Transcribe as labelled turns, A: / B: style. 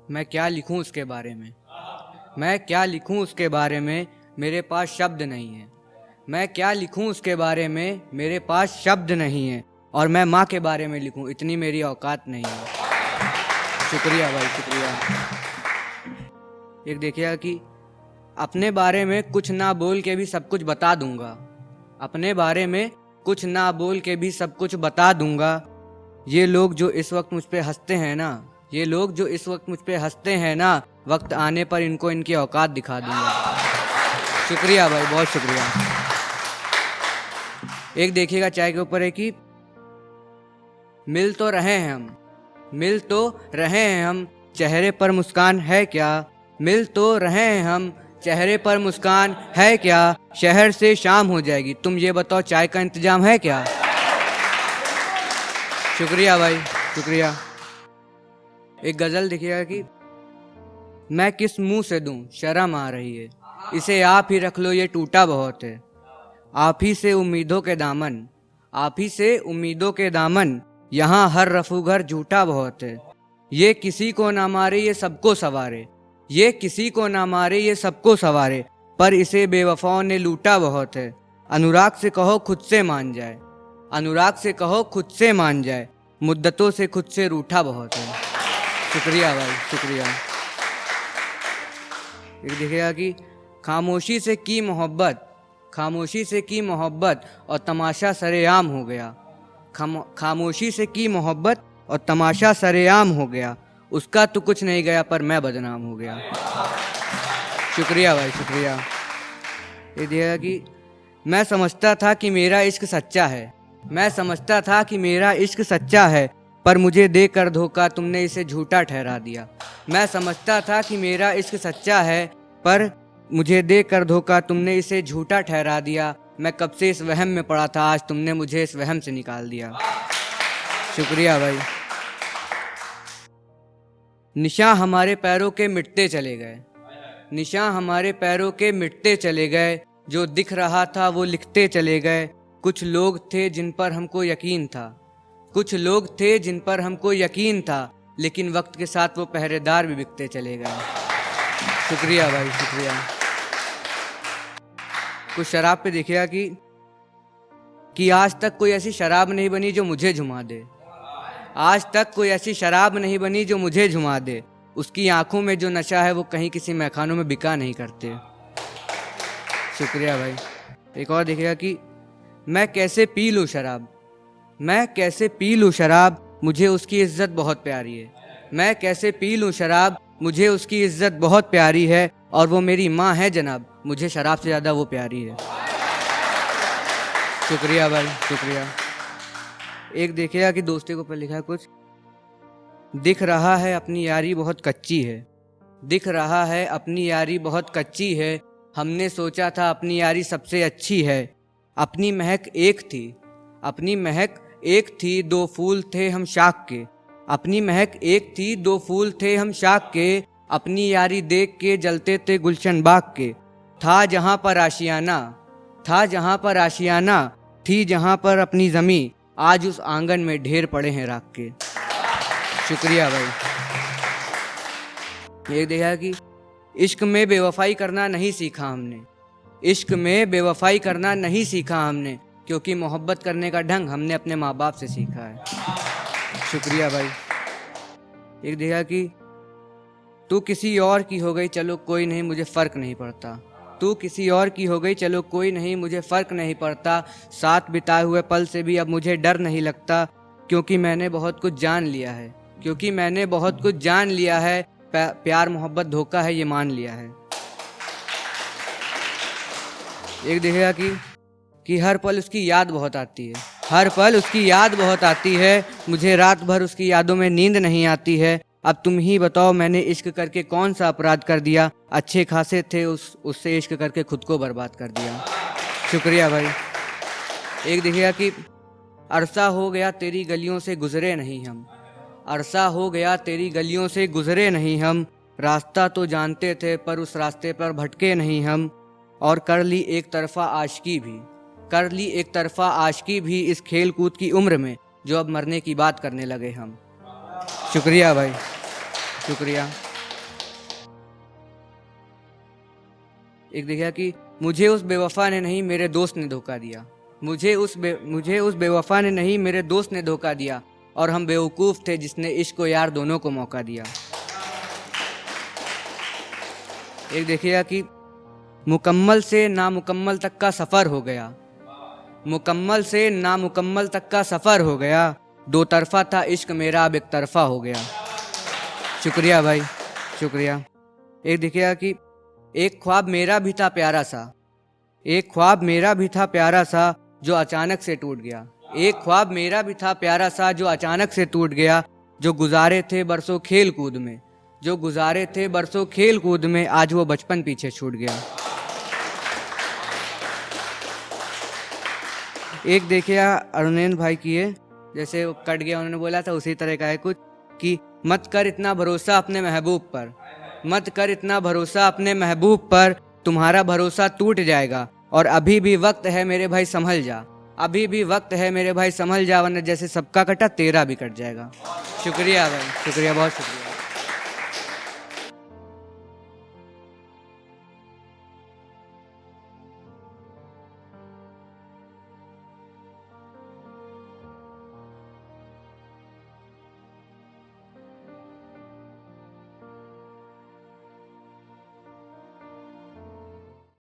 A: मैं क्या लिखूं उसके बारे में, मैं क्या लिखूं उसके बारे में, मेरे पास शब्द नहीं है। मैं क्या लिखूं उसके बारे में, मेरे पास शब्द नहीं है। और मैं माँ के बारे में लिखूं, इतनी मेरी औकात नहीं है। शुक्रिया भाई, शुक्रिया। एक देखिएगा कि अपने बारे में कुछ ना बोल के भी सब कुछ बता दूंगा, अपने बारे में कुछ ना बोल के भी सब कुछ बता दूंगा। ये लोग जो इस वक्त मुझ पे हंसते हैं ना, ये लोग जो इस वक्त मुझ पे हंसते हैं ना, वक्त आने पर इनको इनकी औकात दिखा दूंगा। शुक्रिया भाई, बहुत शुक्रिया। एक देखिएगा चाय के ऊपर है कि मिल तो रहे हैं हम, मिल तो रहे हैं हम, चेहरे पर मुस्कान है क्या। मिल तो रहे हैं हम, चेहरे पर मुस्कान है क्या। शहर से शाम हो जाएगी, तुम ये बताओ चाय का इंतजाम है क्या। शुक्रिया भाई, शुक्रिया। एक गजल देखिएगा कि मैं किस मुंह से दूं, शर्म आ रही है, इसे आप ही रख लो, ये टूटा बहुत है। आप ही से उम्मीदों के दामन, आप ही से उम्मीदों के दामन, यहाँ हर रफूघर झूठा बहुत है। ये किसी को ना मारे ये सबको सवारे, ये किसी को ना मारे ये सबको सवारे, पर इसे बेवफाओं ने लूटा बहुत है। अनुराग से कहो खुद से मान जाए, अनुराग से कहो खुद से मान जाए, मुद्दतों से खुद से रूठा बहुत है। शुक्रिया भाई, शुक्रिया। एक देखिएगा कि खामोशी से की मोहब्बत, खामोशी से की मोहब्बत और तमाशा सरेआम हो गया। खामोशी से की मोहब्बत और तमाशा सरेआम हो गया, उसका तो कुछ नहीं गया पर मैं बदनाम हो गया। शुक्रिया भाई, शुक्रिया। ये देखिएगा कि मैं समझता था कि मेरा इश्क सच्चा है, मैं समझता था कि मेरा इश्क सच्चा है, पर मुझे देकर धोखा तुमने इसे झूठा ठहरा दिया। मैं समझता था कि मेरा इश्क सच्चा है, पर मुझे देकर धोखा तुमने इसे झूठा ठहरा दिया। मैं कब से इस वहम में पड़ा था, आज तुमने मुझे इस वहम से निकाल दिया। शुक्रिया भाई। निशान हमारे पैरों के मिटते चले गए, निशान हमारे पैरों के मिटते चले गए, जो दिख रहा था वो लिखते चले गए। कुछ लोग थे जिन पर हमको यकीन था, कुछ लोग थे जिन पर हमको यकीन था, लेकिन वक्त के साथ वो पहरेदार भी बिकते चले गए। शुक्रिया भाई, शुक्रिया। कुछ शराब पे देखिएगा कि आज तक कोई ऐसी शराब नहीं बनी जो मुझे झुमा दे, आज तक कोई ऐसी शराब नहीं बनी जो मुझे झुमा दे। उसकी आंखों में जो नशा है वो कहीं किसी मैखानों में बिका नहीं करते। शुक्रिया भाई। एक और देखिएगा कि मैं कैसे पी लूँ शराब, मैं कैसे पी लूँ शराब, मुझे उसकी इज्जत बहुत प्यारी है। मैं कैसे पी लूँ शराब, मुझे उसकी इज्जत बहुत प्यारी है, और वो मेरी माँ है जनाब, मुझे शराब से ज़्यादा वो प्यारी है। शुक्रिया भाई, शुक्रिया। एक देखिएगा कि दोस्ती के ऊपर लिखा है कुछ, दिख रहा है अपनी यारी बहुत कच्ची है, दिख रहा है अपनी यारी बहुत कच्ची है, हमने सोचा था अपनी यारी सबसे अच्छी है। अपनी महक एक थी, अपनी महक एक थी, दो फूल थे हम शाख के, अपनी महक एक थी, दो फूल थे हम शाख के, अपनी यारी देख के जलते थे गुलशन बाग के। था जहाँ पर आशियाना, था जहाँ पर आशियाना, थी जहाँ पर अपनी ज़मीं, आज उस आंगन में ढेर पड़े हैं राख के। शुक्रिया भाई। ये देखा कि इश्क में बेवफाई करना नहीं सीखा हमने, इश्क में बेवफाई करना नहीं सीखा हमने, क्योंकि मोहब्बत करने का ढंग हमने अपने माँ बाप से सीखा है। शुक्रिया भाई। एक देखा कि तू किसी और की हो गई चलो कोई नहीं मुझे फ़र्क नहीं पड़ता, तू किसी और की हो गई चलो कोई नहीं मुझे फ़र्क नहीं पड़ता, साथ बिताए हुए पल से भी अब मुझे डर नहीं लगता, क्योंकि मैंने बहुत कुछ जान लिया है, क्योंकि मैंने बहुत कुछ जान लिया है, प्यार मोहब्बत धोखा है ये मान लिया है। एक देखिएगा कि हर पल उसकी याद बहुत आती है, हर पल उसकी याद बहुत आती है, मुझे रात भर उसकी यादों में नींद नहीं आती है। अब तुम ही बताओ मैंने इश्क करके कौन सा अपराध कर दिया, अच्छे खासे थे उससे इश्क करके खुद को बर्बाद कर दिया। शुक्रिया भाई। एक देखिएगा कि अरसा हो गया तेरी गलियों से गुजरे नहीं हम, अरसा हो गया तेरी गलियों से गुजरे नहीं हम, रास्ता तो जानते थे पर उस रास्ते पर भटके नहीं हम, और कर ली एक तरफा आशिकी भी, कर ली एक तरफा आशिकी भी इस खेल कूद की उम्र में, जो अब मरने की बात करने लगे हम। शुक्रिया भाई, शुक्रिया। एक देखिए कि मुझे उस बेवफा ने नहीं मेरे दोस्त ने धोखा दिया, मुझे उस बेवफा ने नहीं मेरे दोस्त ने धोखा दिया, और हम बेवकूफ़ थे जिसने इश्क और यार दोनों को मौका दिया। एक देखिएगा कि मुकम्मल से नामुकम्मल तक का सफ़र हो गया, मुकम्मल से नामुकम्मल तक का सफ़र हो गया, दो तरफ़ा था इश्क मेरा अब एक तरफ़ा हो गया। शुक्रिया भाई, शुक्रिया। एक देखिएगा कि एक ख्वाब मेरा भी था प्यारा सा, एक ख्वाब मेरा भी था प्यारा सा जो अचानक से टूट गया, एक ख्वाब मेरा भी था प्यारा सा जो अचानक से टूट गया, जो गुजारे थे बरसों खेल कूद में, जो गुजारे थे बरसों खेल कूद में, आज वो बचपन पीछे छूट गया। एक देखिए अरुणेंद्र भाई की है, जैसे वो कट गया उन्होंने बोला था उसी तरह का है कुछ कि मत कर इतना भरोसा अपने महबूब पर, मत कर इतना भरोसा अपने महबूब पर, तुम्हारा भरोसा टूट जाएगा, और अभी भी वक्त है मेरे भाई संभल जा, अभी भी वक्त है मेरे भाई संभल जा, वरना जैसे सबका कटा तेरा भी कट जाएगा। शुक्रिया भाई, शुक्रिया, बहुत शुक्रिया।